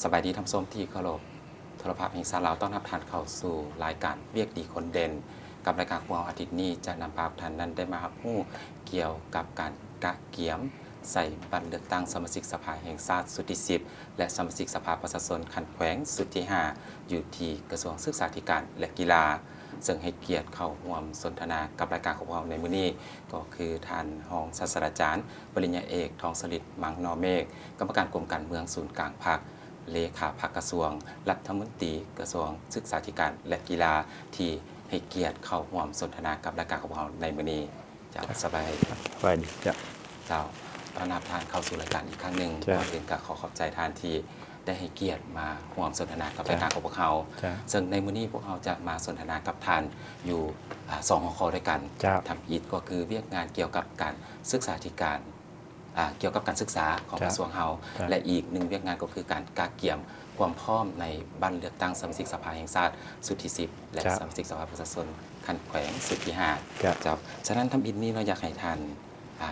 สบายดีท่านผู้ชมที่เคารพโทรภาพแห่งชาติลาวต้อนรับท่านเข้าสู่รายการเวียกดีคนเด่นกับรายการของเราอาทิตย์นี้จะนำพาท่านนั้นได้มารับรู้เกี่ยวกับการกะเกียมใส่บัตรเลือกตั้งสมาชิกสภาแห่งชาติสุดที่10และสมาชิกสภาประชาชนคันแขวงสุดที่5อยู่ที่กระทรวงศึกษาธิการและกีฬาซึ่งให้เกียรติเข้าร่วมสนทนากับรายการของเราในมื้อนี้ก็คือท่านรองศาสตราจารย์ปริญญาเอกทองสฤษดิ์มังนอเมฆกรรมการกรมการเมืองศูนย์กลางพรรคเลขาปลัดกระทรวงรัฐมนตรีกระทรวงศึกษาธิการและกีฬาที่ให้เกียรติเข้าร่วมสนทนากับรายการของเราในมื้อนี้จะสบาย สวัสดีจ้ะเจ้าต้อนรับท่านเข้าสู่รายการอีกครั้งหนึ่งก่อนอื่นก็ขอบใจท่านที่ได้ให้เกียรติมาร่วมสนทนากับรายการของพวกเขาซึ่งในมื้อนี้พวกเราจะมาสนทนากับท่านอยู่2หัวข้อด้วยกันทำอีกก็คือเวียกงานเกี่ยวกับการศึกษาธิการเกี่ยวกับการศึกษาของกระทรวงเฮาและอีกหนึ่งเวียกงานก็คือการกาเกี่ยมความพร้อมในบัตรเลือกตั้งสมาชิกสภาแห่งชาติสุดที่10และสมาชิกสภาประชาชนคันแขวงสุดที่5เจ้าฉะนั้นทำอินนี้เราอยากให้ท่าน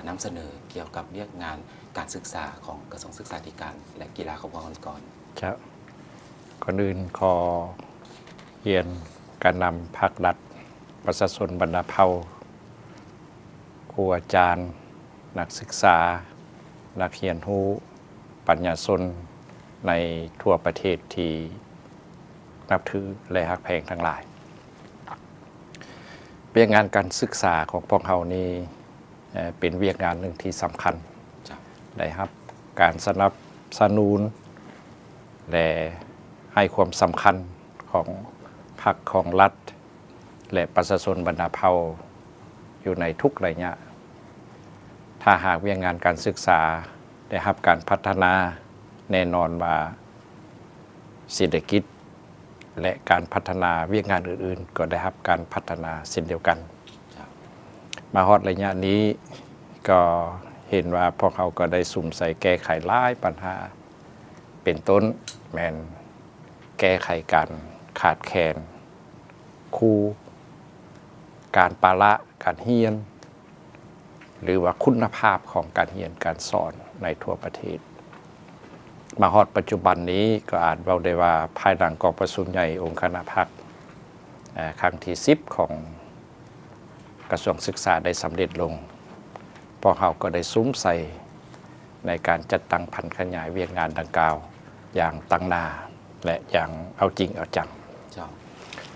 นำเสนอเกี่ยวกับเวียกงานการศึกษาของกระทรวงศึกษาธิการและกีฬาของพวกเราก่อนครับก่อนอื่นขอเรียนการนำภาครัฐประชาชนบรรดาเผ่าครูอาจารย์นักศึกษานักเรียนรู้ปัญญาชนในทั่วประเทศที่นับถือและฮักแพงทั้งหลายเวียกงานการศึกษาของพวกเรานี้เป็นเวียกงานหนึ่งที่สำคัญได้ครับการสนับสนุนและให้ความสำคัญของพรรคของรัฐและประชาชนบรรดาเผ่าอยู่ในทุกระยะถ้าหากเวียกงานการศึกษาได้รับการพัฒนาแน่นอนว่าเศรษฐกิจและการพัฒนาเวียกงานอื่นๆก็ได้รับการพัฒนาเช่นเดียวกันมาฮอดระยะนี้ก็เห็นว่าพวกเขาก็ได้สุ่มใส่แก้ไขหลายปัญหาเป็นต้นแม่นแก้ไขการขาดแคลนครูการปาระการเรียนหรือว่าคุณภาพของการเรียนการสอนในทั่วประเทศมาฮอดปัจจุบันนี้ก็อาจเว้าได้ว่าภายหลังกองประชุมใหญ่องค์คณะพรรคครั้งที่10ของกระทรวงศึกษาได้สำเร็จลงพวกเขาก็ได้ซุ้มใส่ในการจัดตั้งพันขยายเวียกงานดังกล่าวอย่างตั้งหน้าและอย่างเอาจริงเอาจัง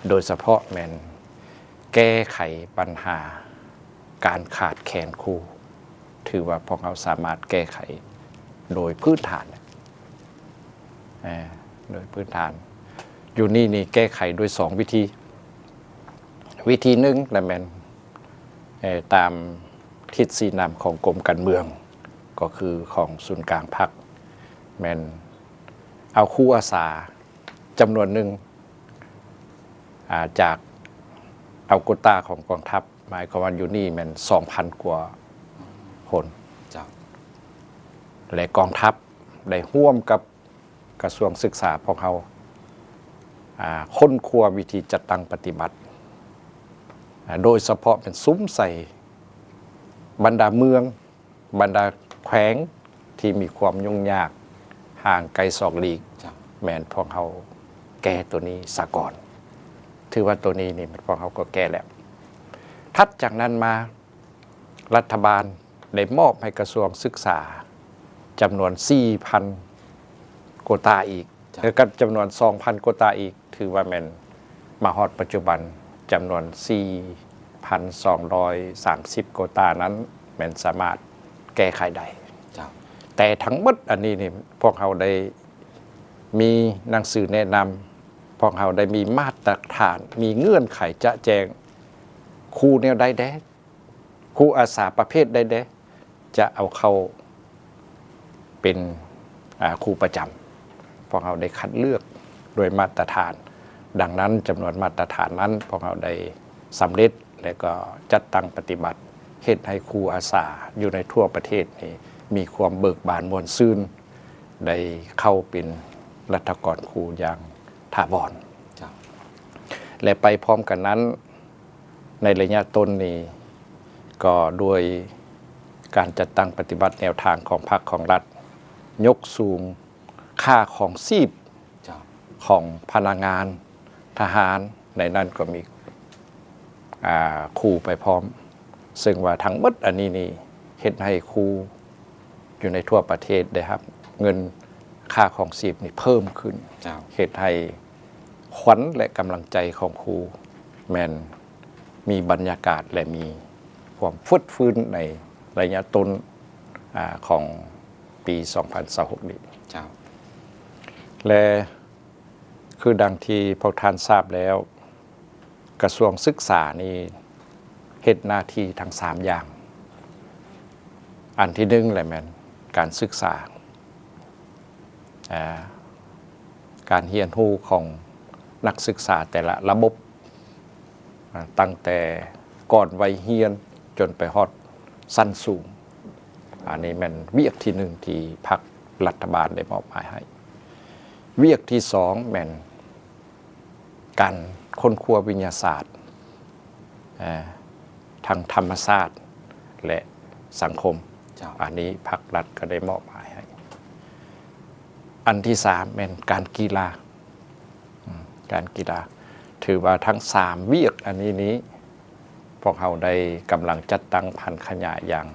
โดยเฉพาะแม่นแก้ไขปัญหาการขาดแคลนครูถือว่าพวกเขาสามารถแก้ไขโดยพื้นฐานอยู่นี่แก้ไขด้วย2วิธีหนึ่งและแม่นตามทิศสีนำของกรมการเมืองก็คือของศูนย์กลางพรรคแม่นเอาครูอาสาจำนวนหนึ่งจากเอาโควต้าของกองทัพหมายความว่าอยู่นี่แม่น 2,000 กว่าคนและกองทัพได้ร่วมกับกระทรวงศึกษาพวกเขาค้นคว้าวิธีจัดตั้งปฏิบัติโดยเฉพาะเป็นซุ้มใส่บรรดาเมืองบรรดาแขวงที่มีความยุ่งยากห่างไกลศอกหลีกแม่นพวกเขาแก้ตัวนี้ซะก่อนถือว่าตัวนี้พวกเขาก็แก้แล้วถัดจากนั้นมารัฐบาลได้มอบให้กระทรวงศึกษาจำนวน 4,000 โควต้าอีกแล้วก็จำนวน 2,000 โควต้าอีกถือว่าแม่นมาฮอดปัจจุบันจำนวน 4,230 โควต้านั้นแม่นสามารถแก้ไขได้แต่ทั้งหมดอันนี้พวกเขาได้มีหนังสือแนะนำพวกเขาได้มีมาตรฐานมีเงื่อนไขจะแจงครูแนวใดแด้ครูอาสาประเภทใดแด้จะเอาเข้าเป็นครูประจำพวกเขาได้คัดเลือกโดยมาตรฐานดังนั้นจำนวนมาตรฐานนั้นพวกเขาได้สำเร็จและก็จัดตั้งปฏิบัติเฮ็ดให้ครูอาสาอยู่ในทั่วประเทศนี้มีความเบิกบานมวลซื่นได้เข้าเป็นรัฐกรครูอย่างถาวรและไปพร้อมกันนั้นในระยะต้นนี้ก็ด้วยการจัดตั้งปฏิบัติแนวทางของพรรคของรัฐยกสูง ค่าของชีพ เจ้า ของพนักงานทหารในนั้นก็มีครูไปพร้อม ซึ่งว่าทั้งหมดอันนี้นี่เฮ็ดให้ครูอยู่ในทั่วประเทศได้ครับเงินค่าของชีพนี่เพิ่มขึ้น เจ้า เฮ็ดให้ขวัญและกำลังใจของครูแม่นมีบรรยากาศและมีความฟึดฟื้นในระยะต้นของปี 2026 นี้ เจ้า และคือดังที่พวกท่านทราบแล้วกระทรวงศึกษานี่เฮ็ดหน้าที่ทั้ง3อย่างอันที่หนึ่งแหละแม่นการศึกษาการเรียนรู้ของนักศึกษาแต่ละระบบตั้งแต่ก่อนวัยเรียนจนไปฮอดสั้นสูงอันนี้แม่นเวียกที่หนึ่งที่พรรครัฐบาลได้มอบหมายให้เวียกที่สองแม่นการค้นคว้าวิทยาศาสตร์ทางธรรมศาสตร์และสังคม เจ้า อันนี้พรรครัฐก็ได้มอบหมายให้อันที่สามเป็นการกีฬาการกีฬาถือว่าทั้ง3เวียกอันนี้พวกเราได้กำลังจัดตั้งพันขยายอย่าง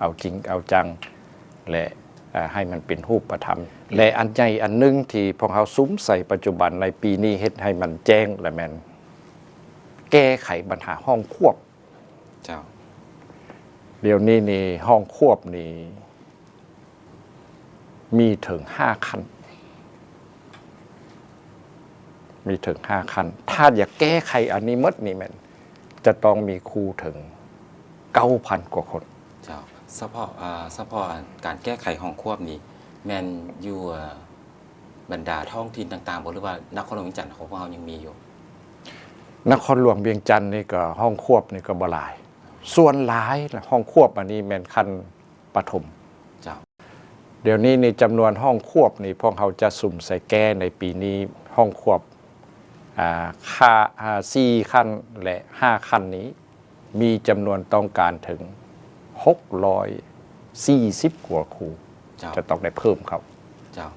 เอาจริงเอาจังและให้มันเป็นรูปธรรมและอันใหญ่อันหนึงที่พวกเราซุ้มใส่ปัจจุบันในปีนี้เฮ็ดให้มันแจ้งและแม่นแก้ไขปัญหาห้องควบ เจ้า เดี๋ยวนี้นี่ห้องควบนี่มีถึง5 คันมีถึง5 คันถ้าอยากแก้ไขอันนี้หมดนี่แม่นจะต้องมีครูถึง 9,000 กว่าคน เจ้าเฉพาะการแก้ไขห้องควบนี่แมนอยู่บรรดาท้องถิ่นต่างๆบ่หรือว่านครหลวงเวียงจันทน์ของพวกเรายังมีอยู่ นครหลวงเวียงจันทน์นี่ก็ห้องควบนี่ก็บ่หลาย ส่วนหลายห้องควบอันนี้แม่นขั้นปฐม เจ้า เดี๋ยวนี้ในจำนวนห้องควบนี่พวกเขาจะสุ่มใส่แก้ในปีนี้ห้องควบค่า4 คันและ5 คันนี้มีจำนวนต้องการถึง640 กว่าครู เจ้า จะต้องได้เพิ่มเขา เจ้า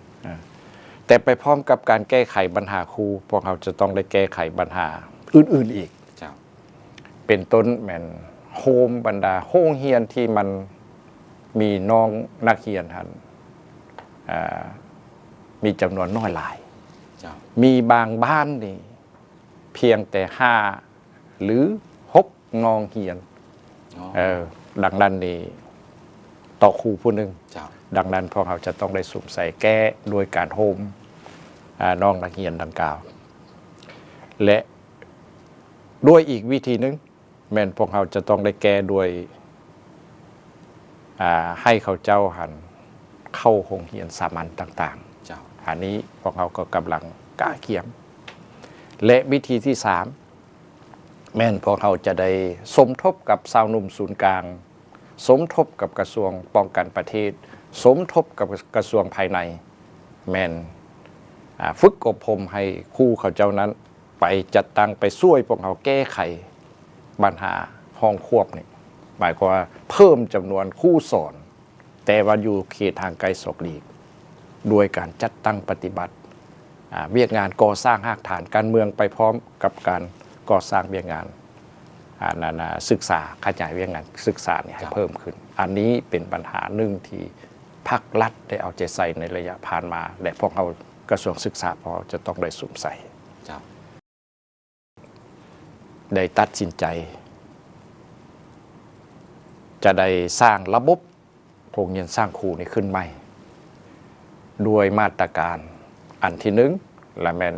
แต่ไปพร้อมกับการแก้ไขปัญหาครูพวกเขาจะต้องได้แก้ไขปัญหาอื่นๆอีก เจ้า เป็นต้นแม่นโฮมบรรดาโรงเรียนที่มันมีน้องนักเรียนหันมีจำนวนน้อยหลาย เจ้า มีบางบ้านนี่เพียงแต่5 หรือ 6 น้องเรียน อ๋อ ดังนั้นนี่ต่อครูผู้หนึ่ง เจ้า ดังนั้นพวกเราจะต้องได้สุ่มใส่แก้โดยการโฮมน้องนักเรียนดังกล่าว และด้วยอีกวิธีหนึงแม่นพวกเราจะต้องได้แก้ด้วยให้เขาเจ้าหันเข้าโรงเรียนสามัญต่าง เจ้า ๆอันนี้พวกเราก็กำลังกล้าเขียม และวิธีที่3แม่นพวกเราจะได้สมทบกับชาวหนุ่มศูนย์กลาง สมทบกับกระทรวงป้องกันประเทศ สมทบกับกระทรวงภายในแม่นฝึกอบรมให้ครูเขาเจ้านั้นไปจัดตั้งไปช่วยพวกเขาแก้ไขปัญหาห้องควบนี่หมายความว่าเพิ่มจำนวนครูสอนแต่ว่าอยู่เขตทางไกลศกหลีกโดยการจัดตั้งปฏิบัติเวียกงานก่อสร้างรากฐานการเมืองไปพร้อมกับการก่อสร้างเวียกงานศึกษาขยายเวียกงานศึกษาให้เพิ่มขึ้นอันนี้เป็นปัญหาหนึ่งที่ภาครัฐได้เอาใจใส่ในระยะผ่านมาและพวกเรากระทรวงศึกษาพอจะต้องได้สุ่มใส่ เจ้า ได้ตัดสินใจ จะได้สร้างระบบโรงเรียนสร้างครูนี่ขึ้นใหม่ด้วยมาตรการอันที่หนึ่งและแม่น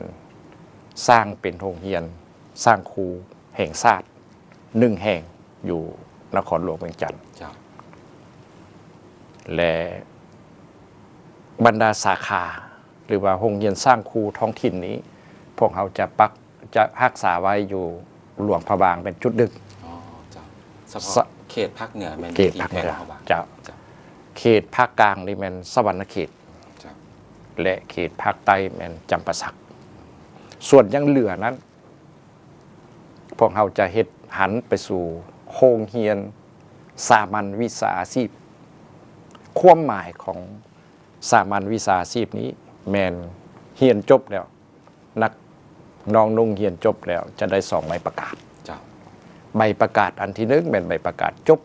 สร้างเป็นโรงเรียนสร้างครูแห่งชาติ1 แห่งอยู่นครหลวงเวียงจันทน์ เจ้า และบรรดาสาขาหรือว่าโรงเรียนสร้างครูท้องถิ่นนี้ พวกเขาจะรักษาไว้อยู่หลวงพระบางเป็นจุดดึก อ๋อ เจ้าเฉพาะเขตภาคเหนือแมน เขตภาคเหนือ ที่แพร่ระบาด เจ้า เจ้า เขตภาคกลางนี่แม่นสวรรณเขต เจ้า และเขตภาคใต้แม่นจำปาสัก ส่วนยังเหลือนั้น พวกเราจะเฮ็ดหันไปสู่โรงเรียนสามัญวิชาชีพความหมายของสามัญวิชาชีพนี้ แมนเฮียนจบแล้วนักน้องนุ่งเฮียนจบแล้วจะได้2ใบประกาศ เจ้า ใบประกาศอันที่1เป็นใบประกาศจบ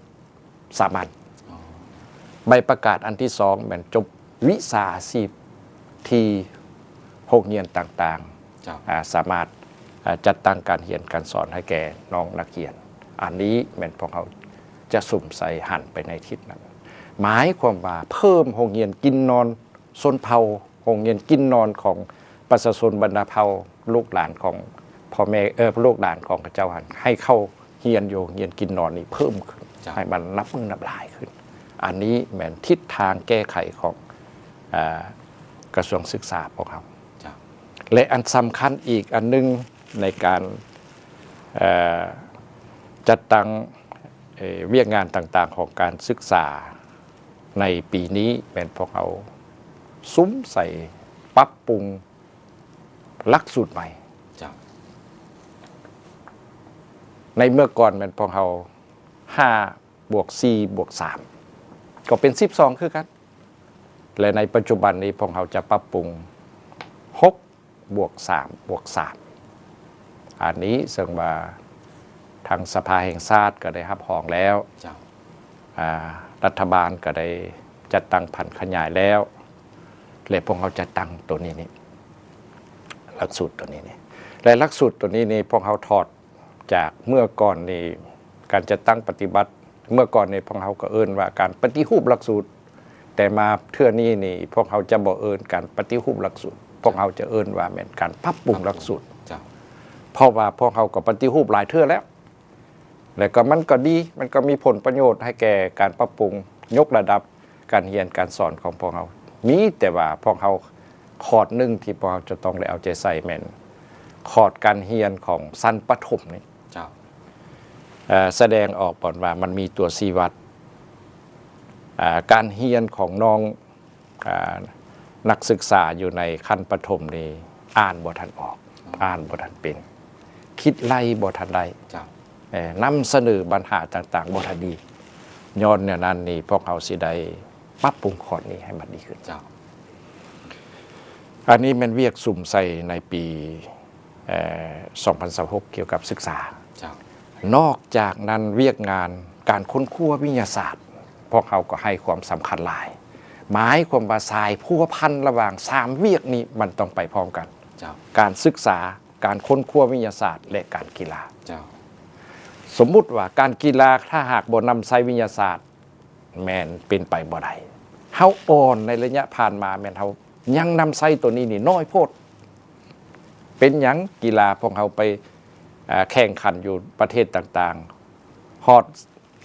สามัญใบประกาศอันที่2เป็นจบวิชาชีพที่โรงเรียนต่าง เจ้า ๆสามารถจัดตั้งการเรียนการสอนให้แก่น้องนักเรียนอันนี้แม่นพวกเขาจะสุ่มใส่หันไปในทิศนั้นหมายความว่าเพิ่มโรงเรียนกินนอนชนเผ่าโรงเรียนกินนอนของประชาชนบรรดาเผ่าลูกหลานของพ่อแม่ลูกหลานของพระเจ้าหันให้เข้าเรียนโยเรียนกินนอนนี่เพิ่มขึ้น จ้ะ ให้มันนับมือนับหลายขึ้น อันนี้แม่นทิศทางแก้ไขของกระทรวงศึกษาพวกเขา เจ้า และอันสำคัญอีกอันนึงในการจัดตั้งเวียกงานต่างๆของการศึกษาในปีนี้เป็นพวกเราซุ้มใส่ปรับปรุงหลักสูตรใหม่ เจ้า ในเมื่อก่อนเป็นพวกเรา5บวก4บวก3ก็เป็น12คือกันและในปัจจุบันนี้พวกเราจะปรับปรุง6บวก3บวก3อันนี้ซึ่งว่าทางสภาแห่งชาติก็ได้รับรองแล้ว เจ้า รัฐบาลก็ได้จัดตั้งผันขยายแล้วและพวกเขาจะตั้งตัวนี้นี่หลักสูตรตัวนี้นี่และหลักสูตรตัวนี้นี่พวกเขาถอดจากเมื่อก่อนนี่การจะตั้งปฏิบัติเมื่อก่อนนี่พวกเขาก็เอิ้นว่าการปฏิรูปหลักสูตร แต่มาเทื่อนี้นี่พวกเขาจะบ่เอิ้นการปฏิรูปหลักสูตร พวกเขาจะเอิ้นว่าแม่นการปรับปรุงหลักสูตร เจ้า เพราะว่าพวกเขาก็ปฏิรูปหลายเทื่อแล้วและก็มันก็ดีมันก็มีผลประโยชน์ให้แก่การปรับปรุงยกระดับการเรียนการสอนของพวกเขามีแต่ว่าพวกเขาคอร์ดหนึ่งที่พวกเขาจะต้องได้เอาใจใส่แม่นคอร์ดการเรียนของชั้นประถมนี่ เจ้า แสดงออกก่อนว่ามันมีตัวชี้วัดการเรียนของน้องนักศึกษาอยู่ในขั้นประถมนี่อ่านบ่ทันออกอ่านบ่ทันเป็นคิดไล่บ่ทันได้ เจ้า นำเสนอปัญหาต่างๆบ่ทันดีย้อนเนี่ยนั้นนี่พวกเขาสิได้ปรับปรุงคอร์ดนี้ให้มันดีขึ้น เจ้า อันนี้มันเวียกสุ่มใส่ในปี2026เกี่ยวกับศึกษา เจ้า นอกจากนั้นเวียกงานการค้นคว้าวิทยาศาสตร์ พวกเขาก็ให้ความสำคัญหลาย หมายความว่าสายพัวพันระหว่าง3เวียกนี้มันต้องไปพร้อมกัน เจ้า การศึกษาการค้นคว้าวิทยาศาสตร์และการกีฬา เจ้า สมมุติว่าการกีฬาถ้าหากบ่นำใช้วิทยาศาสตร์แม่นเป็นไปบ่ได้เฮาอ่อนในระยะผ่านมาแม่นเฮายังนำใช้ตัวนี้นี่น้อยโพดเป็นหยังกีฬาพวกเขาไปแข่งขันอยู่ประเทศต่างๆฮอด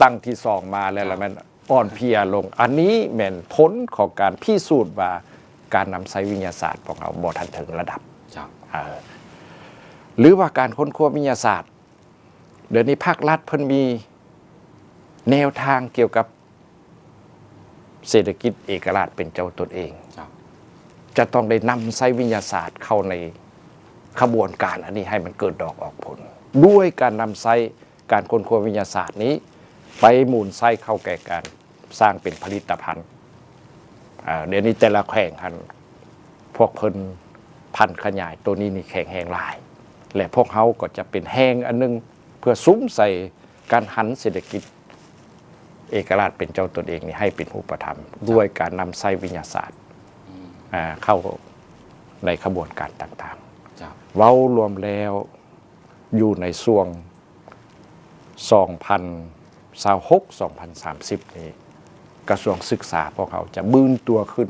ตั้งที่2มาแล้วแม่นอ่อนเพลียลง อันนี้แม่นผลของการพิสูจน์ว่าการนำใช้วิทยาศาสตร์ของเขาบ่ทันถึงระดับ เจ้า หรือว่าการค้นคว้าวิทยาศาสตร์เดี๋ยวนี้ภาครัฐเพิ่นมีแนวทางเกี่ยวกับเศรษฐกิจเอกราชเป็นเจ้าตนเอง เจ้า จะต้องได้นำใช้วิทยาศาสตร์เข้าในขบวนการอันนี้ให้มันเกิดดอกออกผล ด้วยการนำใช้การค้นคว้าวิทยาศาสตร์นี้ ไปหมุนไส้เข้าแก่การสร้างเป็นผลิตภัณฑ์เดี๋ยวนี้แต่ละแข่งขันพวกเพิ่นพันธุ์ขยายตัวนี้นี่แข่งแหงหลาย และพวกเขาก็จะเป็นแหงอันนึงเพื่อซุ้มใส่การหันเศรษฐกิจเอกราชเป็นเจ้าตนเองนี่ให้เป็นรูปธรรม ด้วยการนำไส้วิทยาศาสตร์เข้าในขบวนการต่าง เจ้า ๆ เว้ารวมแล้วอยู่ในช่วง 2026-2030 นี้กระทรวงศึกษาพวกเขาจะบื้นตัวขึ้น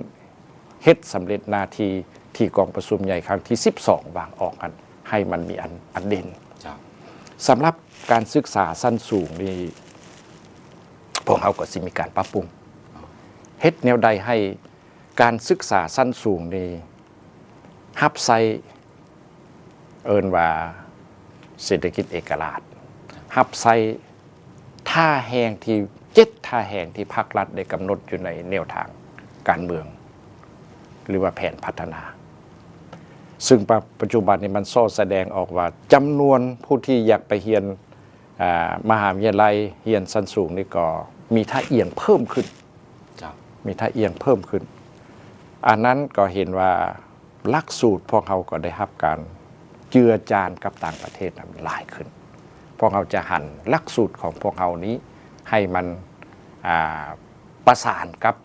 เฮ็ดสำเร็จหน้าที่ที่กองประชุมใหญ่ครั้งที่ 12 วางออกกันให้มันมีอันเด่น เจ้า สำหรับการศึกษาสั้นสูงนี่พวกเขาก็สิมีการปรับปรุงเฮ็ดแนวใดให้การศึกษาสั้นสูงนี่ฮับไซเอิ้นว่าเศรษฐกิจเอกราชฮับไซท่าแห่งที่7ท่าแห่งที่ภาครัฐได้กำหนดอยู่ในแนวทางการเมือง หรือว่าแผนพัฒนา ซึ่งปัจจุบันนี้มันโซ่แสดงออกว่าจำนวนผู้ที่อยากไปเรียนมหาวิทยาลัยเรียนชั้นสูงนี่ก็มีท่าเอียงเพิ่มขึ้น เจ้า มีท่าเอียงเพิ่มขึ้น อันนั้นก็เห็นว่า หลักสูตรพวกเขาก็ได้รับการเจือจานกับต่างประเทศนั้นหลายขึ้นพวกเขาจะหันหลักสูตรของพวกเขานี้ให้มันประสานกับ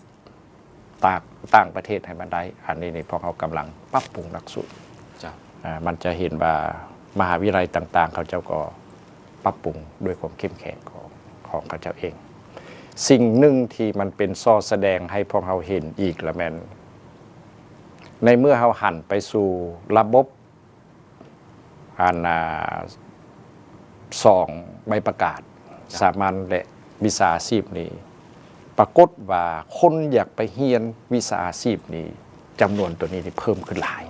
ต่างประเทศให้มันได้อันนี้นี่พวกเขากำลังปรับปรุงหลักสูตรมันจะเห็นว่ามหาวิทยาลัยต่างๆเขาเจ้าก็ปรับปรุงด้วยความเข้มแข็งของเขาเจ้าเองสิ่งหนึ่งที่มันเป็นซอแสดงให้พวกเขาเห็นอีกละแมนในเมื่อเขาหันไปสู่ระบบส่องใบประกาศสามัญและวิชาชีพนี้ปรากฏว่าคนอยากไปเรียนวิชาชีพนี้จำนวนตัวนี้เพิ่มขึ้นหลาย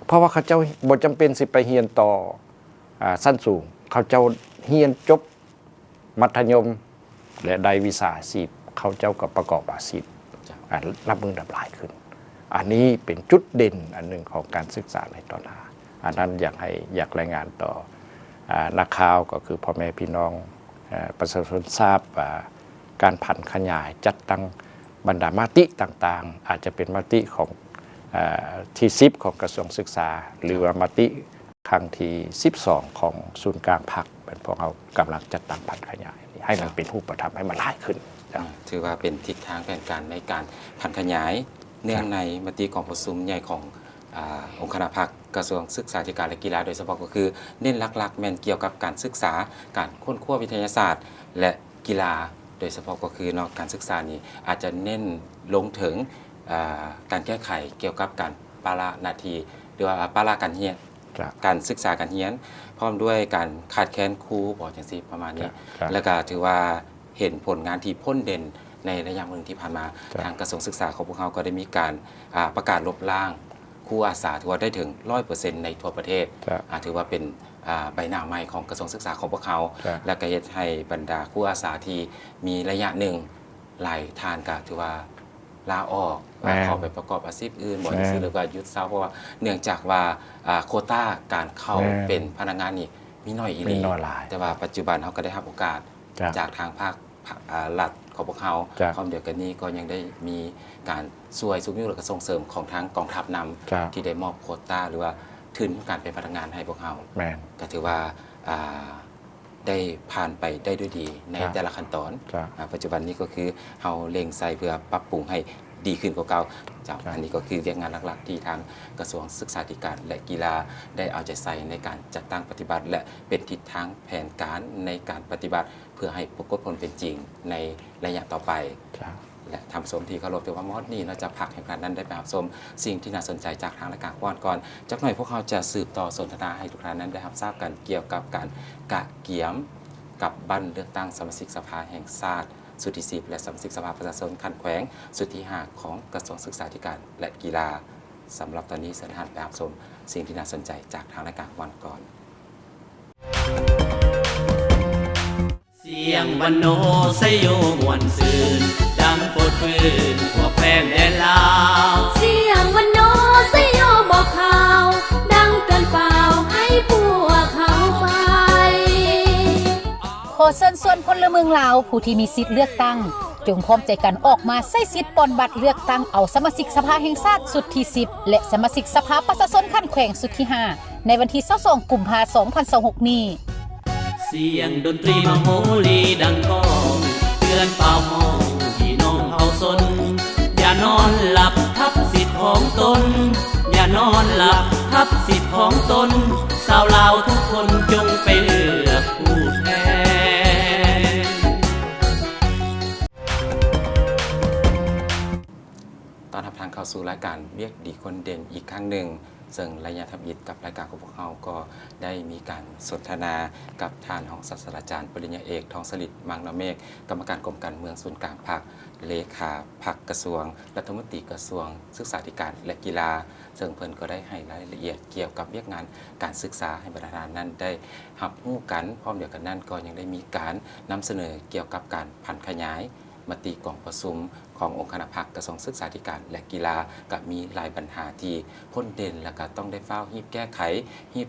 เพราะว่าเขาเจ้าบ่จำเป็นสิไปเรียนต่อสั้นสูงเขาเจ้าเรียนจบมัธยมและได้วิชาชีพเขาเจ้าก็ประกอบอาชีพรับมือดับหลายขึ้นอันนี้เป็นจุดเด่นอันหนึ่งของการศึกษาในตอนหน้าอันนั้นอยากรายงานต่อนักข่าวก็คือพ่อแม่พี่น้องประชาชนทราบว่าการผันขยายจัดตั้งบรรดามติต่างๆอาจจะเป็นมติของที่10ของกระทรวงศึกษาหรือว่ามติครั้งที่12ของศูนย์กลางพรรคเป็นพวกเรากำลังจัดตั้งผันขยายให้มันเป็นรูปธรรมให้มันหลายขึ้นถือว่าเป็นทิศทางแผนการในการผันขยายเนื่องในมติของประชุมใหญ่ขององค์คณะพรรคกระทรวงศึกษาธิการและกีฬาโดยเฉพาะก็คือเน้นหลักๆแม่นเกี่ยวกับการศึกษาการค้นคว้าวิทยาศาสตร์ และกีฬาโดยเฉพาะก็คือนอกการศึกษานี้อาจจะเน้นลงถึงการแก้ไขเกี่ยวกับการปาราหนาทีหรือว่าปาราการเรียนการศึกษาการเรียนพร้อมด้วยการขาดแคลนครูบอกจังซี่ประมาณนี้แล้วก็ถือว่าเห็นผลงานที่พ้นเด่นในระยะเวลาที่ผ่านมาทางกระทรวงศึกษาของพวกเขาก็ได้มีการประกาศลบล้างครูอาสาถือว่าได้ถึง 100% ในทั่วประเทศถือว่าเป็นใบหน้าใหม่ของกระทรวงศึกษาของพวกเขาและก็เฮ็ดให้บรรดาครูอาสาที่มีระยะหนึ่งหลายทานก็ถือว่าลาออกเข้าไปประกอบอาชีพอื่นบ่ได้ซื้อหรือว่าหยุดเซาเพราะว่าเนื่องจากว่าโควต้าการเข้าเป็นพนักงานนี่มีน้อยอีหลีแต่ว่าปัจจุบันเขาก็ได้รับโอกาสจากทางภาครัฐของพวกเขาพร้อมเดียวกันนี้ก็ยังได้มีการช่วยซุ้มยุ่งและส่งเสริมของทางกองทัพนำที่ได้มอบโควต้าหรือว่าทุนการเป็นพนักงานให้พวกเขาก็ถือว่าได้ผ่านไปได้ด้วยดีในแต่ละขั้นตอนปัจจุบันนี้ก็คือเราเล็งใส่เพื่อปรับปรุงให้ดีขึ้นกว่าเก่าอันนี้ก็คือเรื่องงานหลักๆที่ทางกระทรวงศึกษาธิการและกีฬาได้เอาใจใส่ในการจัดตั้งปฏิบัติและเป็นทิศทางแผนการในการปฏิบัติเพื่อให้ปรากฏผลเป็นจริงในระยะต่อไปและทำสมที่เคารพแต่ว่ามอดนี่เราจะพักแห่งการนั้นได้ไปรับชมสิ่งที่น่าสนใจจากทางรายการก่อนจากหน่อยพวกเขาจะสืบต่อสนทนาให้ทุกท่านนั้นได้รับทราบกันเกี่ยวกับการกะเกี่ยมกับบั้นเลือกตั้งสมาชิกสภาแห่งชาติสุดที่10และสมาชิกสภาประชาชนคันแขวงสุดที่5ของกระทรวงศึกษาธิการและกีฬาสำหรับตอนนี้เสนอหันไปรับชมสิ่งที่น่าสนใจจากทางรายการก่อนเสียงวันโนไซโยมวนซืนดังโปดปืนหัวแพร่แดนลาวเสียงวันโนไซโยบอกข่าวดังเตือนเปล่าให้พวกเขาไปขอเชิญชวนพลเมืองลาวผู้ที่มีสิทธิ์เลือกตั้งจงพร้อมใจกันออกมาใช้สิทธิ์ปอนบัตรเลือกตั้งเอาสมาชิกสภาแห่งชาติสุดที่10และสมาชิกสภาประชาชนขั้นแขวงสุดที่5ในวันที่22กุมภาพันธ์2026นี้เสียงดนตรีมโหรีดังก้องเตือนเป่าห้องพี่น้องเฮาสนอย่านอนหลับทับสิทธิ์ของตนอย่านอนหลับทับสิทธิ์ของตนชาวลาวทุกคนจงไปเลือกผู้แทนตอนรับทางเข้าสู่รายการเวียกดีคนเด่นอีกครั้งหนึ่งซึ่งระยะทำอิฐกับรายการของพวกเราก็ได้มีการสนทนากับท่านของศาสตราจารย์ปริญญาเอกทองสฤษดิ์มังนเมฆกรรมการกรมการเมืองศูนย์กลางพรรคเลขาพรรคกระทรวงรัฐมนตรีกระทรวงศึกษาธิการและกีฬาซึ่งเพิ่นก็ได้ให้รายละเอียดเกี่ยวกับเวียกงานการศึกษาให้บรรดานั้นได้รับรู้กันพร้อมเดียวกันนั้นก็ยังได้มีการนำเสนอเกี่ยวกับการผันขยายมติกองประชุมขององค์คณะพรรคกระทรวงศึกษาธิการและกีฬากับมีหลายปัญหาที่พ้นเด่นและก็ต้องได้เฝ้ารีบแก้ไขรีบ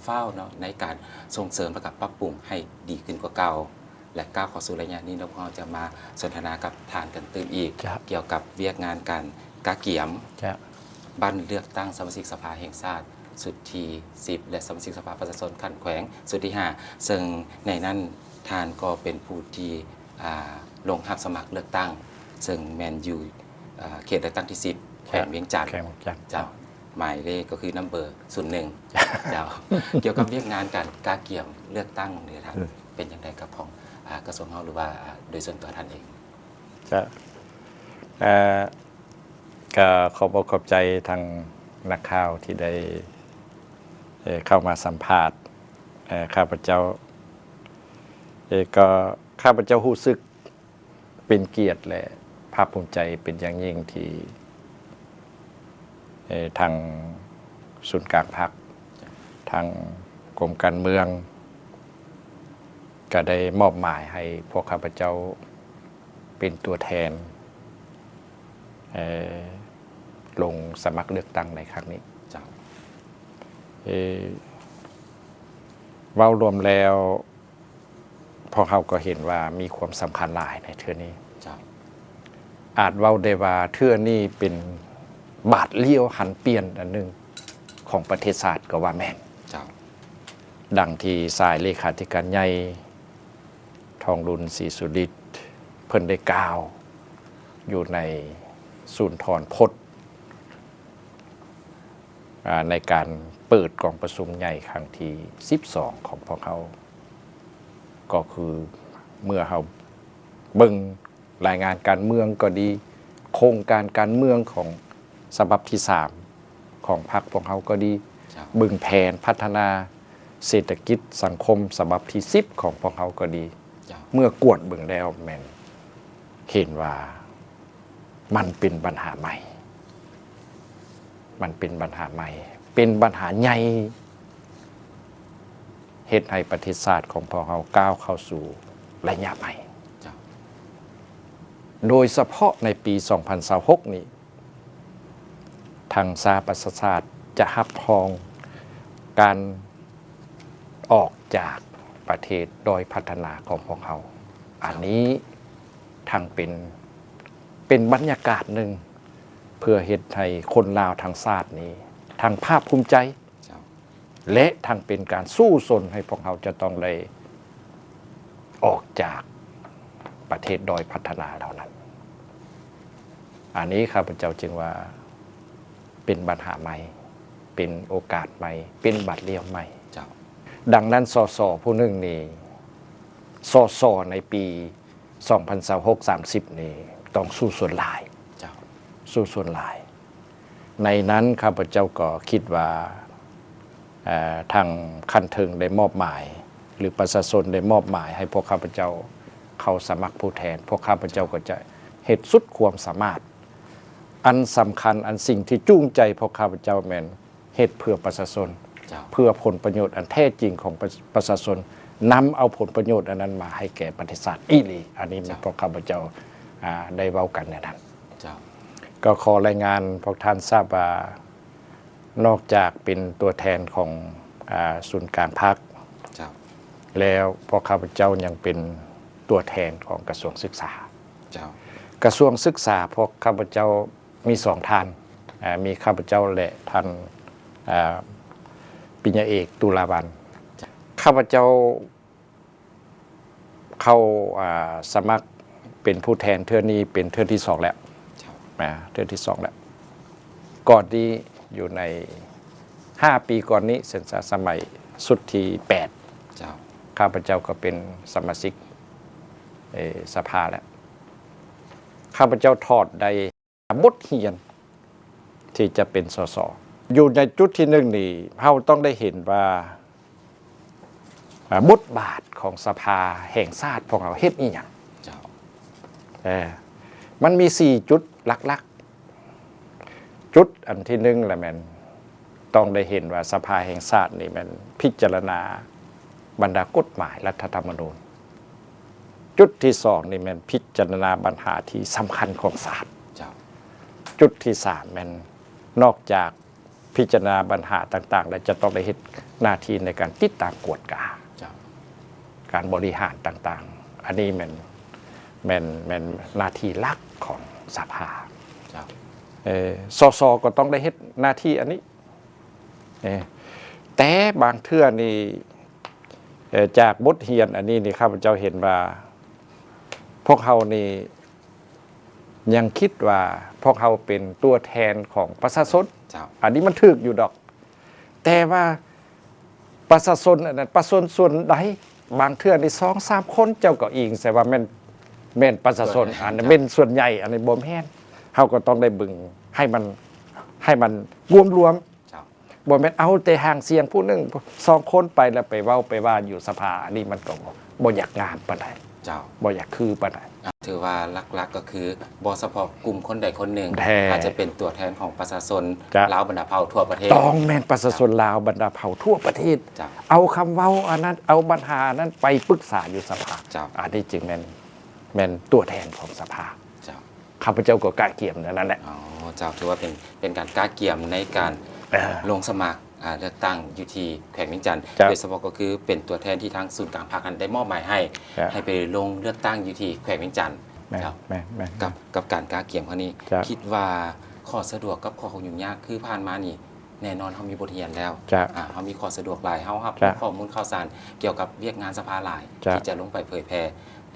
เฝ้าเนาะในการส่งเสริมและก็ปรับปรุงให้ดีขึ้นกว่าเก่าและก้าวเข้าสู่ระยะนี้เราจะมาสนทนากับทานกันตื่นอีกเกี่ยวกับเวียกงานการกะเกี่ยม บั้นเลือกตั้งสมาชิกสภาแห่งชาติสุดที่10และสมาชิกสภาประชาชนขั้นแขวงสุดที่5ซึ่งในนั้นท่านก็เป็นผู้ที่ลงรับสมัครเลือกตั้งซึ่งแมนยูเขตเลือกตั้งที่10แขวงเวียงจันทร์เจ้าหมายเลขก็คือนัมเบอร์01เจ้าเกี่ยวกับเรียกงานการกาเกี่ยมเลือกตั้งเนี่ยท่านเป็นอย่างไรกับของกระทรวงเฮาหรือว่าโดยส่วนตัวท่านเองจะก็ขอบขอบใจทางนักข่าวที่ได้เข้ามาสัมภาษณ์ข้าพเจ้าก็ข้าพเจ้ารู้สึกเป็นเกียรติและภาคภูมิใจเป็นอย่างยิ่งที่ทางศูนย์กลางพรรคทางกรมการเมืองก็ได้มอบหมายให้พวกข้าพเจ้าเป็นตัวแทนลงสมัครเลือกตั้งในครั้งนี้เว้ารวมแล้วพอเขาก็เห็นว่ามีความสำคัญหลายในเทื่อนี้อาจเว้าได้ว่าเทื่อนี้เป็นบาทเลี้ยวหันเปลี่ยนอันหนึ่งของประเทศชาติก็ว่าแม่นดังที่สายเลขาธิการใหญ่ทองรุนศรีสุริตเพิ่นได้กล่าวอยู่ในศูนย์ถอนพจน์ในการเปิดกองประชุมใหญ่ครั้งที่12ของพวกเขาก็คือเมื่อเขาเบิ่งรายงานการเมืองก็ดีโครงการการเมืองของฉบับที่3ของพรรคพวกเขาก็ดีเบิ่งแผนพัฒนาเศรษฐกิจสังคมฉบับที่10ของพวกเขาก็ดีเมื่อกวดเบิ่งแล้วแม่นเห็นว่ามันเป็นปัญหาใหม่มันเป็นปัญหาใหม่เป็นปัญหาใหญ่เฮ็ดให้ประเทศชาติของพวกเราก้าวเข้าสู่ระยะใหม่โดยเฉพาะในปี 2026 นี้ทางสหประชาชาติจะรับรองการออกจากประเทศโดยพัฒนาของพวกเราอันนี้ทางเป็นบรรยากาศหนึ่งเพื่อเฮ็ดให้คนลาวทางชาตินี้ทางภาคภูมิใจและทางเป็นการสู้สนให้พวกเราจะต้องได้ออกจากประเทศโดยพัฒนาเหล่านั้นอันนี้ข้าพเจ้าจึงว่าเป็นปัญหาใหม่เป็นโอกาสใหม่เป็นบัตรเลี้ยวใหม่ดังนั้นสสผู้หนึ่งนี่สสในปี 2026-30 นี่ต้องสู้ส่วนหลายสู้ส่วนหลายในนั้นข้าพเจ้าก็คิดว่าทางขั้นถึงได้มอบหมายหรือประชาชนได้มอบหมายให้พวกข้าพเจ้าเข้าสมัครผู้แทนพวกข้าพเจ้าก็จะเฮ็ดสุดความสามารถอันสำคัญอันสิ่งที่จูงใจพวกข้าพเจ้าแม่นเฮ็ดเพื่อประชาชนเพื่อผลประโยชน์อันแท้จริงของประชาชนนำเอาผลประโยชน์อันนั้นมาให้แก่ประเทศชาติอีหลีอันนี้พวกข้าพเจ้าได้เว้ากันในนั้นก็ขอรายงานพวกท่านทราบว่านอกจากเป็นตัวแทนของศูนย์กลางพรรคแล้วพวกข้าพเจ้ายังเป็นตัวแทนของกระทรวงศึกษากระทรวงศึกษาพวกข้าพเจ้ามี2ท่านมีข้าพเจ้าและท่านปริญญาเอกตุลาบันข้าพเจ้าเข้าสมัครเป็นผู้แทนเทื่อนี้เป็นเทื่อที่2แล้วเทื่อที่2แล้วก่อนนี้อยู่ใน5 ปีก่อนนี้เซ็นซาสมัยสุดที่8ข้าพเจ้าก็เป็นสมาชิกสภาแล้วข้าพเจ้าทอดได้บทเรียนที่จะเป็นสสอยู่ในจุดที่1นี่เราต้องได้เห็นว่าบทบาทของสภาแห่งชาติพวกเราเฮ็ดอีหยังมันมี4จุดหลักๆจุดอันที่1แหละแม่นต้องได้เห็นว่าสภาแห่งชาตินี่มันพิจารณาบรรดากฎหมายรัฐธรรมนูญจุดที่2นี่มันพิจารณาปัญหาที่สำคัญของชาติจุดที่3มันนอกจากพิจารณาปัญหาต่างๆแล้วจะต้องได้เฮ็ดหน้าที่ในการติดตามกวดกาการบริหารต่างๆอันนี้มันหน้าที่หลักของสภา สสก็ต้องได้เฮ็ดหน้าที่อันนี้แต่บางเทื่อนี่จากบทเรียนอันนี้นี่ข้าพเจ้าเห็นว่าพวกเขานี่ยังคิดว่าพวกเขาเป็นตัวแทนของประชาชนอันนี้มันถูกอยู่ดอกแต่ว่าประชาชนอันนั้นประชาชนส่วนใดบางเทื่อนี่2-3 คนเจ้าก็อิงแต่ว่าแม่นประชาชนอันนั้นเป็นส่วนใหญ่อันนี้บ่แม่นเฮาก็ต้องได้บึงให้มันรวมบ่แม่นเอาแต่ห่างเสียงผู้หนึง2 คนไปแล้วไปเว้าไปว่าอยู่สภาอันนี้มันก็บ่อยากงามปานใดบ่อยากคือปานใดถือว่าหลักๆก็คือบเฉพาะกลุ่มคนใดคนหนึ่งอาจจะเป็นตัวแทนของประชาชนลาวบรรดาเผ่าทั่วประเทศต้องแม่นประชาชนลาวบรรดาเผ่าทั่วประเทศเอาคำเว้าอันนั้นเอาปัญหานั้นไปปรึกษาอยู่สภาอันนี้จริงแม่นตัวแทนของสภาข้าพเจ้าก็กล้าเกี่ยมนั่นแหละอ๋อเจ้าถือว่าเป็นการกล้าเกี่ยมในการลงสมัครเลือกตั้งอยู่ที่แขวงเวียงจันทน์โดยเฉพาะก็คือเป็นตัวแทนที่ทางศูนย์กลางพรรคได้มอบหมายให้ไปลงเลือกตั้งอยู่ที่แขวงเวียงจันทน์กับการกล้าเกี่ยมครั้งนี้คิดว่าข้อสะดวกกับข้อยุ่งยากคือผ่านมานี่แน่นอนเขามีบทเรียนแล้วเขามีข้อสะดวกหลายเขาครับข้อมูลข่าวสารเกี่ยวกับเวียกงานสภาหลายที่จะลงไปเผยแพร่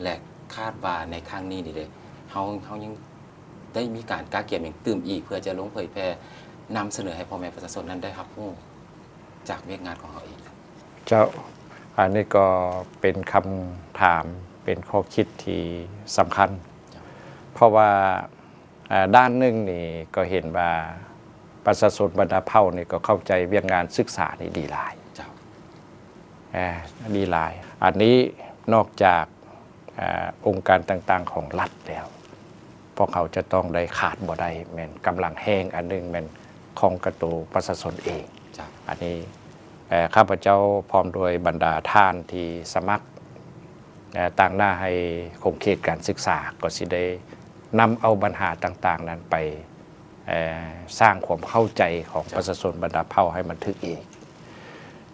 และคาดว่าในครั้งนี้นี่เลยเขายังได้มีการกล้าเกี่ยมอย่างตื่มอีกเพื่อจะลงเผยแพร่นำเสนอให้พ่อแม่ประชาชนนั้นได้ครับจากเวียกงานของเขาเองเจ้าอันนี้ก็เป็นคำถามเป็นข้อคิดที่สำคัญเพราะว่าด้านหนึ่งนี่ก็เห็นว่าประชาชนบรรดาเผ่านี่ก็เข้าใจเวียกงานศึกษานี่ดีหลายดีหลายอันนี้นอกจากองค์การต่างๆของรัฐแล้วพวกเขาจะต้องได้ขาดบ่ได้แม่นกำลังแห้งอันนึงแม่นของกระตูประชาชนเองอันนี้ข้าพเจ้าพร้อมโดยบรรดาท่านที่สมัครต่างหน้าให้คงเขตการศึกษาก็สิได้นำเอาปัญหาต่างๆนั้นไปสร้างความเข้าใจของประชาชนบรรดาเผ่าให้มันถึกอีก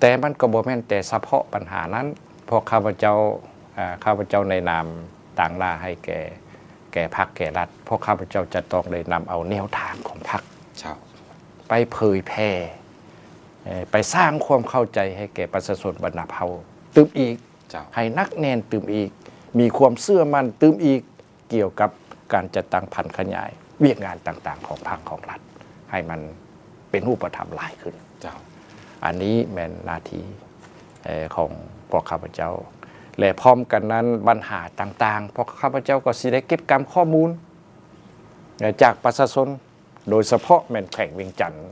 แต่มันก็บ่แม่นแต่เฉพาะปัญหานั้นเพราะข้าพเจ้าในนามต่างหน้าให้แก่พรรคแก่รัฐเพราะข้าพเจ้าจะต้องได้นำเอาแนวทางของพรรคไปเผยแพร่ไปสร้างความเข้าใจให้แก่ประชาชนบรรดาเผ่าตื่มอีกให้นักแน่นตื่มอีกมีความเชื่อมั่นตื่มอีกเกี่ยวกับการจัดตั้งพันธุ์ขยายเวียกงานต่างๆของพรรคของรัฐให้มันเป็นรูปธรรมหลายขึ้นอันนี้แม่นหน้าที่ของพวกข้าพเจ้าและพร้อมกันนั้นปัญหาต่างๆพวกข้าพเจ้าก็สิได้เก็บกำข้อมูลจากประชาชนโดยเฉพาะแม่นแขวงเวียงจันทน์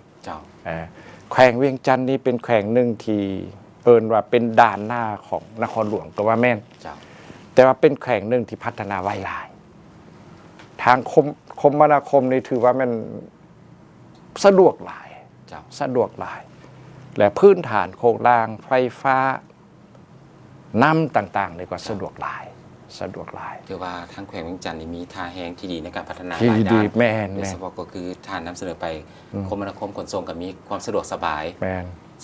แขวงเวียงจันทน์นี่เป็นแขวงหนึ่งที่เอิ้นว่าเป็นด่านหน้าของนครหลวงก็ว่าแม่นแต่ว่าเป็นแขวงหนึ่งที่พัฒนาไวหลายทางคมนาคมนี่ถือว่ามันสะดวกหลายและพื้นฐานโครงสร้างไฟฟ้าน้ำต่างๆนี่ก็สะดวกหลายถือว่าทางแขวงเวียงจันทน์นี่มีท่าแหงที่ดีในการพัฒนาหลายด้านโดยเฉพาะก็คือท่านนำเสนอไปคมนาคมขนส่งก็มีความสะดวกสบาย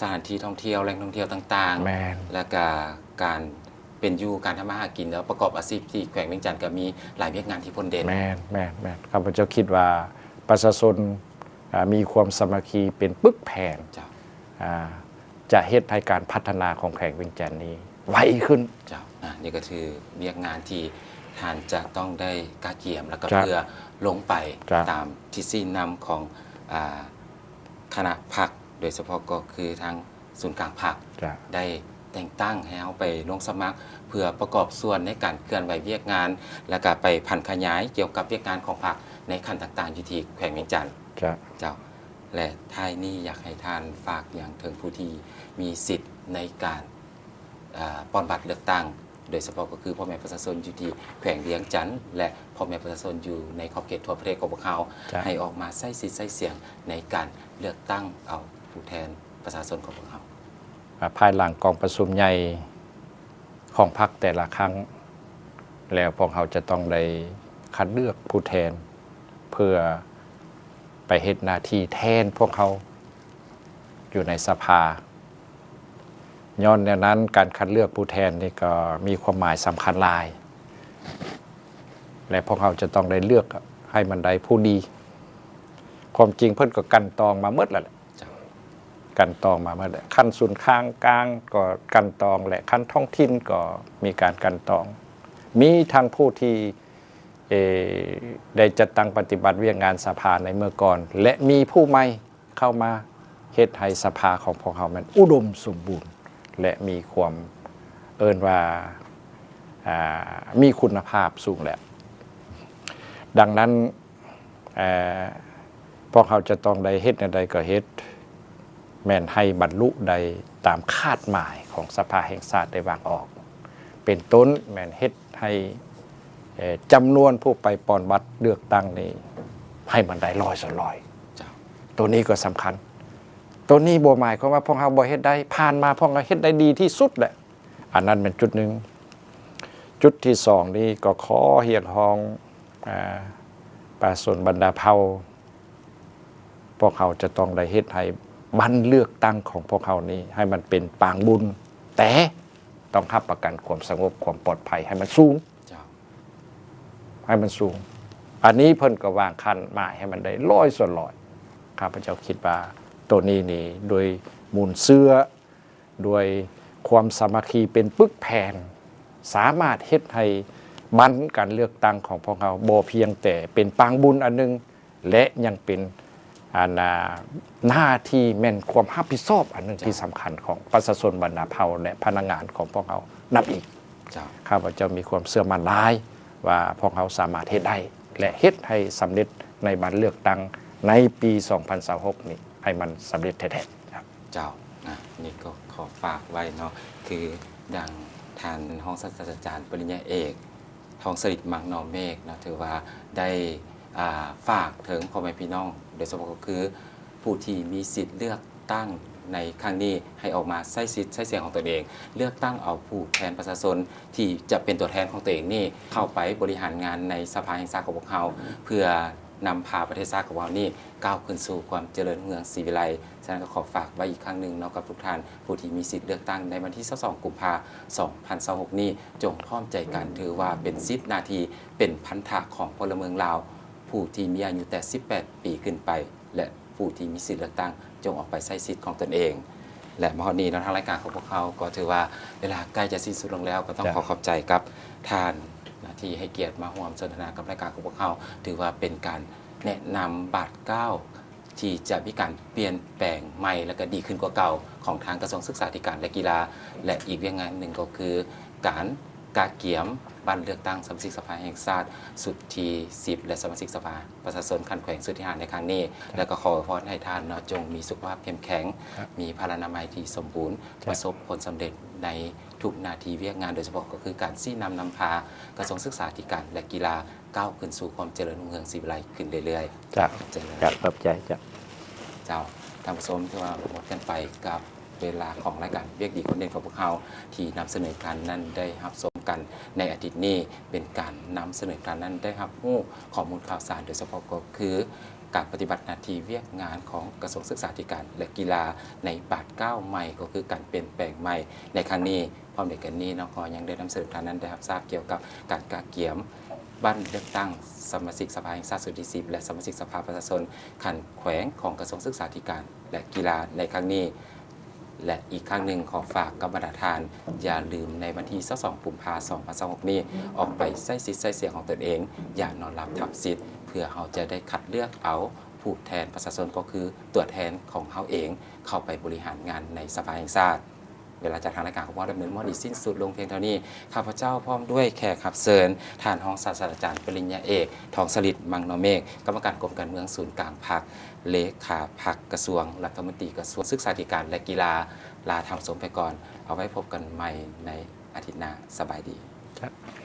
สถานที่ท่องเที่ยวแหล่งท่องเที่ยวต่างๆและก็การเป็นอยู่การทำมาหากินแล้วประกอบอาชีพที่แขวงเวียงจันทน์ก็มีหลายเวียกงานที่พ้นเด่นแม่นข้าพเจ้าคิดว่าประชาชนมีความสามัคคีเป็นปึกแผ่นจะเฮ็ดให้การพัฒนาของแขวงเวียงจันทน์นี้ไวขึ้นนี่ก็คือเวียกงานที่ท่านจะต้องได้กล้าเกี่ยมแล้วก็เพื่อลงไปตามที่ชี้นำของคณะพรรคโดยเฉพาะก็คือทางศูนย์กลางพรรคได้แต่งตั้งให้เอาไปลงสมัครเพื่อประกอบส่วนในการเคลื่อนไหวเวียกงานและก็ไปพันขยายเกี่ยวกับเวียกงานของพรรคในขั้นต่างๆอยู่ที่แขวงเวียงจันทน์เจ้าและท้ายนี้อยากให้ท่านฝากอย่างถึงผู้ที่มีสิทธิ์ในการป้อนบัตรเลือกตั้งโดยเฉพาะก็คือพ่อแม่ประชาชนอยู่ที่แขวงเวียงจันทน์และพ่อแม่ประชาชนอยู่ในขอบเขตทั่วประเทศของพวกเขาให้ออกมาใช้สิทธิ์ใช้เสียงในการเลือกตั้งเอาผู้แทนประชาชนของพวกเขาภายหลังกองประชุมใหญ่ของพรรคแต่ละครั้งแล้วพวกเขาจะต้องได้คัดเลือกผู้แทนเพื่อไปเฮ็ดหน้าที่แทนพวกเขาอยู่ในสภาย้อนในนั้นการคัดเลือกผู้แทนนี่ก็มีความหมายสำคัญหลายและพวกเขาจะต้องได้เลือกให้มันได้ผู้ดี ความจริงเพิ่นก็กันตองมาเมื่อแล้วแหละ เจ้า กันตองมาเมื่อแล้วขั้นศูนย์ค้างกลางก็กันตองและขั้นท้องถิ่นก็มีการกันตอง มีทางผู้ที่ได้จัดตั้งปฏิบัติเวียกงานสภาในเมื่อก่อน และมีผู้ใหม่เข้ามาเฮ็ดให้สภาของพวกเขามันอุดมสมบูรณ์ และมีความเอิ้นว่ามีคุณภาพสูงแล้วดังนั้นพวกเขาจะต้องได้เฮ็ดใดก็เฮ็ดแม่นให้บรรลุใดตามคาดหมายของสภาแห่งชาติได้วางออก เป็นต้นแม่นเฮ็ดให้จำนวนผู้ไปปอนบัตรเลือกตั้งนี้ให้มันได้100 ส่วน เจ้า 100ตัวนี้ก็สำคัญ ตัวนี้บ่หมายความว่าพวกเขาบ่เฮ็ดได้ผ่านมาพวกเขาเฮ็ดได้ดีที่สุดแหละอันนั้นเป็นจุดหนึ่งจุดที่สองนี้ก็ขอเรียกร้องประชาชนบรรดาเผ่าพวกเขาจะต้องได้เฮ็ดให้บัตรเลือกตั้งของพวกเขานี้ให้มันเป็นปางบุญแต่ต้องรับประกันความสงบความปลอดภัยให้มันสูง เจ้า ให้มันสูงอันนี้เพิ่นก็วางคันหมายให้มันได้100 ส่วน 100ข้าพเจ้าคิดว่าตัวนี้นี่โดยมูลเสื้อโดยความสามัคคีเป็นปึกแผ่นสามารถเฮ็ดให้บันการเลือกตั้งของพวกเขาบ่เพียงแต่เป็นปางบุญอันนึงและยังเป็นหน้าที่แม่นความรับผิดชอบอันนึงที่สำคัญของประชาชนบรรดาเผ่าและพนักงานของพวกเขานับอีก เจ้า ข้าพเจ้ามีความเชื่อมั่นหลายว่าพวกเขาสามารถเฮ็ดได้และเฮ็ดให้สำเร็จในบัตรเลือกตั้งในปี 2026 นี้ให้มันสำเร็จแท้ๆครับ เจ้านะนี่ก็ขอฝากไว้เนาะคือดังทานห้องศาสตราจารย์ปริญญาเอกทองสฤษดิ์มังนอเมฆนะถือว่าได้ฝากถึงพ่อแม่พี่น้องโดยเฉพาะก็คือผู้ที่มีสิทธิ์เลือกตั้งในครั้งนี้ให้ออกมาใช้สิทธิ์ใช้เสียงของตัวเองเลือกตั้งเอาผู้แทนประชาชนที่จะเป็นตัวแทนของตัวเองนี่เข้าไปบริหารงานในสภาแห่งชาติของพวกเขาเพื่อนำพาประเทศชาติของเรานี่ก้าวขึ้นสู่ความเจริญเมืองศรีวิไลย์ฉะนั้นก็ขอฝากไว้อีกครั้งหนึ่งเนาะกับทุกท่านผู้ที่มีสิทธิ์เลือกตั้งในวันที่22 กุมภาพันธ์ 2026 นี้จงพร้อมใจกันถือว่าเป็นสิทธิหน้าที่เป็นพันธะของพลเมืองลาวผู้ที่มีอายุแต่ 18 ปีขึ้นไปและผู้ที่มีสิทธิ์เลือกตั้งจงออกไปใช้สิทธิ์ของตนเองและมาวันนี้ทางรายการของพวกเขาก็ถือว่าเวลาใกล้จะสิ้นสุดลงแล้วก็ต้องขอขอบใจกับท่านที่ให้เกียรติมาร่วมสนทนากับรายการของพวกเขาถือว่าเป็นการแนะนำบาท9ที่จะมีการเปลี่ยนแปลงใหม่และก็ดีขึ้นกว่าเก่าของทางกระทรวงศึกษาธิการและกีฬาและอีกเรื่องงานหนึ่งก็คือการกาเกียมบัตรเลือกตั้งสมาชิกสภาแห่งชาติสุดที่10และสมาชิกสภาประชาชนขั้นแขวงสุดที่5ในครั้งนี้และก็ขอพรให้ท่านจงมีสุขภาพเข้มแข็งมีพลานามัยที่สมบูรณ์ประสบผลสำเร็จในทุกนาทีเวียกงานโดยเฉพาะก็คือการชี้นำพากระทรวงศึกษาธิการและกีฬาก้าวขึ้นสู่ความเจริญรุ่งเรืองศรีวิไลย์ขึ้นเรื่อยๆ จ้ะ เจริญ ครับขอบใจจ้ะ เจ้าท่านผู้ชมที่ว่าหมดกันไปกับเวลาของรายการเวียกดีคนเด่นของพวกเขาที่นำเสนอการนั้นได้รับชมกันในอาทิตย์นี้เป็นการนำเสนอการนั้นได้รับรู้ข้อมูลข่าวสารโดยเฉพาะก็คือการปฏิบัติหน้าที่เวียกงานของกระทรวงศึกษาธิการและกีฬาในบาท9ใหม่ก็คือการเปลี่ยนแปลงใหม่ในครั้งนี้พร้อมเดียวกันนี้ก็ยังได้นำเสนอการนั้นได้รับทราบเกี่ยวกับการกาเกียมบัตรเลือกตั้งสมาชิกสภาแห่งชาติสุดที่10และสมาชิกสภาประชาชนขันแขวงของกระทรวงศึกษาธิการและกีฬาในครั้งนี้และอีกครั้งหนึ่งขอฝากกับบรรดาทานอย่าลืมในวันที่22 กุมภาพันธ์ 2026 นี้ออกไปใช้สิทธิ์ใช้เสียงของตนเองอย่านอนหลับทับสิทธิ์เพื่อเราจะได้คัดเลือกเอาผู้แทนประชาชนก็คือตัวแทนของเขาเองเข้าไปบริหารงานในสภาแห่งชาติเวลาจากทางรายการของว่าดำเนินมอดีสิ้นสุดลงเพียงเท่านี้ข้าพเจ้าพร้อมด้วยแขกรับเชิญท่านรองศาสตราจารย์ปริญญาเอกทองสฤษดิ์มังนอเมฆกรรมการกรมการเมืองศูนย์กลางพรรคเลขาพรรคกระทรวงรัฐมนตรีกระทรวงศึกษาธิการและกีฬาลาทำสมไปก่อนเอาไว้พบกันใหม่ในอาทิตย์หน้าสบายดี ครับ